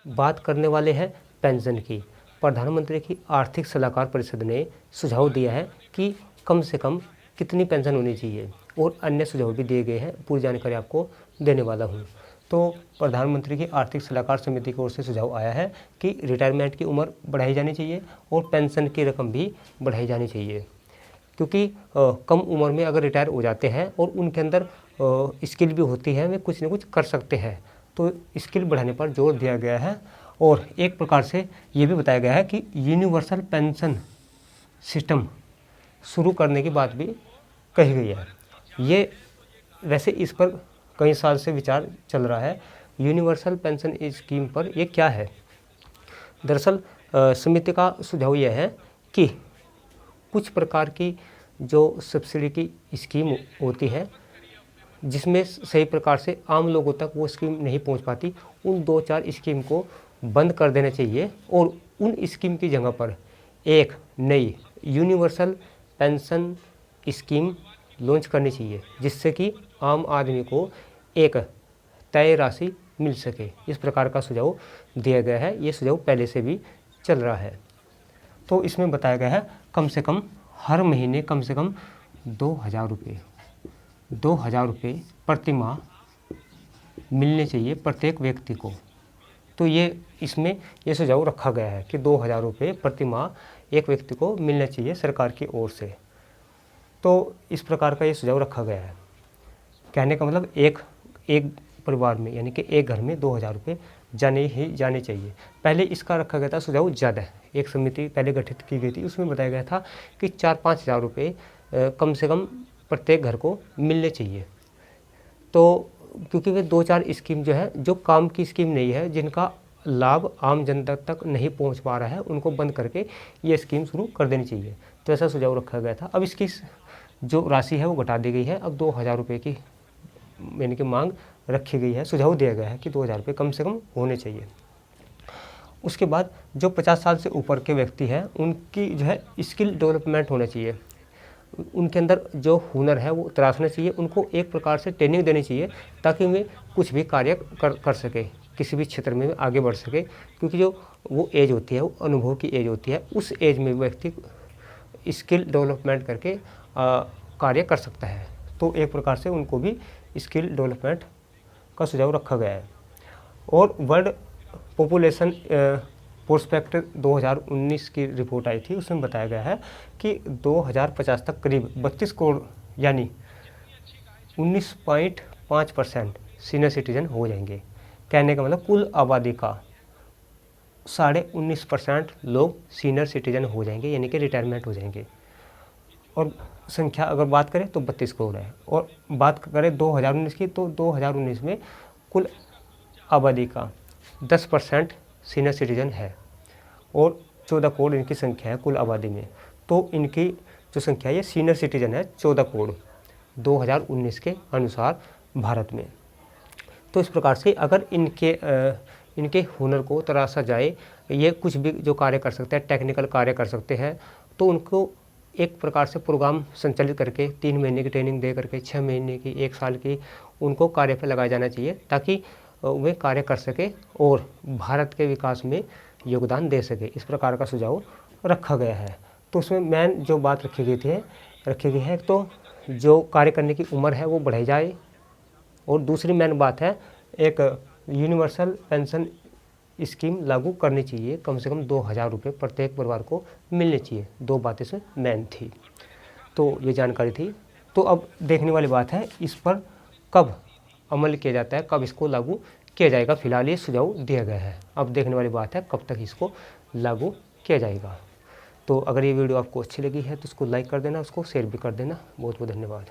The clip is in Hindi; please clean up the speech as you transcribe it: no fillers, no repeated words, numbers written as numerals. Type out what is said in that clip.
बात करने वाले हैं पेंशन की। प्रधानमंत्री की आर्थिक सलाहकार परिषद ने सुझाव दिया है कि कम से कम कितनी पेंशन होनी चाहिए और अन्य सुझाव भी दिए गए हैं। पूरी जानकारी आपको देने वाला हूँ। तो प्रधानमंत्री की आर्थिक सलाहकार समिति की ओर से सुझाव आया है कि रिटायरमेंट की उम्र बढ़ाई जानी चाहिए और पेंशन की रकम भी बढ़ाई जानी चाहिए, क्योंकि कम उम्र में अगर रिटायर हो जाते हैं और उनके अंदर स्किल भी होती है, वे कुछ न कुछ कर सकते हैं, तो स्किल बढ़ाने पर जोर दिया गया है। और एक प्रकार से ये भी बताया गया है कि यूनिवर्सल पेंशन सिस्टम शुरू करने की बात भी कही गई है। ये वैसे इस पर कई साल से विचार चल रहा है। यूनिवर्सल पेंशन स्कीम पर ये क्या है? दरअसल समिति का सुझाव यह है कि कुछ प्रकार की जो सब्सिडी की स्कीम होती है, जिसमें सही प्रकार से आम लोगों तक वो स्कीम नहीं पहुंच पाती, उन 2-4 स्कीम को बंद कर देना चाहिए और उन स्कीम की जगह पर एक नई यूनिवर्सल पेंशन स्कीम लॉन्च करनी चाहिए, जिससे कि आम आदमी को एक तय राशि मिल सके। इस प्रकार का सुझाव दिया गया है। ये सुझाव पहले से भी चल रहा है। तो इसमें बताया गया है कम से कम हर महीने कम से कम 2,000 रुपये प्रति माह मिलने चाहिए प्रत्येक व्यक्ति को। तो ये इसमें ये सुझाव रखा गया है कि 2,000 रुपये प्रति माह एक व्यक्ति को मिलना चाहिए सरकार की ओर से। तो इस प्रकार का ये सुझाव रखा गया है। कहने का मतलब एक परिवार में यानी कि एक घर में 2,000 रुपये जाने चाहिए। पहले इसका रखा गया था सुझाव ज़्यादा। एक समिति पहले गठित की गई थी, उसमें बताया गया था कि 4-5 हज़ार रुपये कम से कम प्रत्येक घर को मिलने चाहिए। तो क्योंकि वे 2-4 स्कीम जो है, जो काम की स्कीम नहीं है, जिनका लाभ आम जनता तक नहीं पहुंच पा रहा है, उनको बंद करके ये स्कीम शुरू कर देनी चाहिए। तो ऐसा सुझाव रखा गया था। अब इसकी जो राशि है वो घटा दी गई है। अब 2,000 रुपये की यानी कि मांग रखी गई है। सुझाव दिया गया है कि 2,000 रुपये कम से कम होने चाहिए। उसके बाद जो 50 साल से ऊपर के व्यक्ति हैं, उनकी जो है स्किल डेवलपमेंट होना चाहिए। उनके अंदर जो हुनर है वो तराशना चाहिए। उनको एक प्रकार से ट्रेनिंग देनी चाहिए ताकि वे कुछ भी कार्य कर सके, किसी भी क्षेत्र में आगे बढ़ सके। क्योंकि जो वो एज होती है वो अनुभव की एज होती है। उस एज में व्यक्ति स्किल डेवलपमेंट करके कार्य कर सकता है। तो एक प्रकार से उनको भी स्किल डेवलपमेंट का सुझाव रखा गया है। और वर्ल्ड पॉपुलेशन प्रोस्पेक्ट 2019 की रिपोर्ट आई थी, उसमें बताया गया है कि 2050 तक करीब 32 करोड़ यानी 19.5% सीनियर सिटीजन हो जाएंगे। कहने का मतलब कुल आबादी का 19.5% लोग सीनियर सिटीजन हो जाएंगे, यानी कि रिटायरमेंट हो जाएंगे। और संख्या अगर बात करें तो 32 करोड़ है। और बात करें 2019 की, तो 2019 में कुल आबादी का 10% सीनियर सिटीजन है और 14 करोड़ इनकी संख्या है कुल आबादी में। तो इनकी जो संख्या है, ये सीनियर सिटीजन है 14 करोड़ 2019 के अनुसार भारत में। तो इस प्रकार से अगर इनके हुनर को तराशा जाए, ये कुछ भी जो कार्य कर सकते हैं, टेक्निकल कार्य कर सकते हैं, तो उनको एक प्रकार से प्रोग्राम संचालित करके 3 महीने की ट्रेनिंग दे करके 6 महीने की, 1 साल की उनको कार्य पर लगाया जाना चाहिए, ताकि वे कार्य कर सके और भारत के विकास में योगदान दे सके। इस प्रकार का सुझाव रखा गया है। तो उसमें मेन जो बात रखी गई है तो जो कार्य करने की उम्र है वो बढ़ाई जाए। और दूसरी मेन बात है, एक यूनिवर्सल पेंशन स्कीम लागू करनी चाहिए। कम से कम 2,000 रुपये प्रत्येक परिवार को मिलने चाहिए। 2 बातें इसमें मेन थी। तो ये जानकारी थी। तो अब देखने वाली बात है इस पर कब अमल किया जाता है, कब इसको लागू किया जाएगा। फिलहाल ये सुझाव दिया गया है। अब देखने वाली बात है कब तक इसको लागू किया जाएगा। तो अगर ये वीडियो आपको अच्छी लगी है तो उसको लाइक कर देना, उसको शेयर भी कर देना। बहुत बहुत धन्यवाद।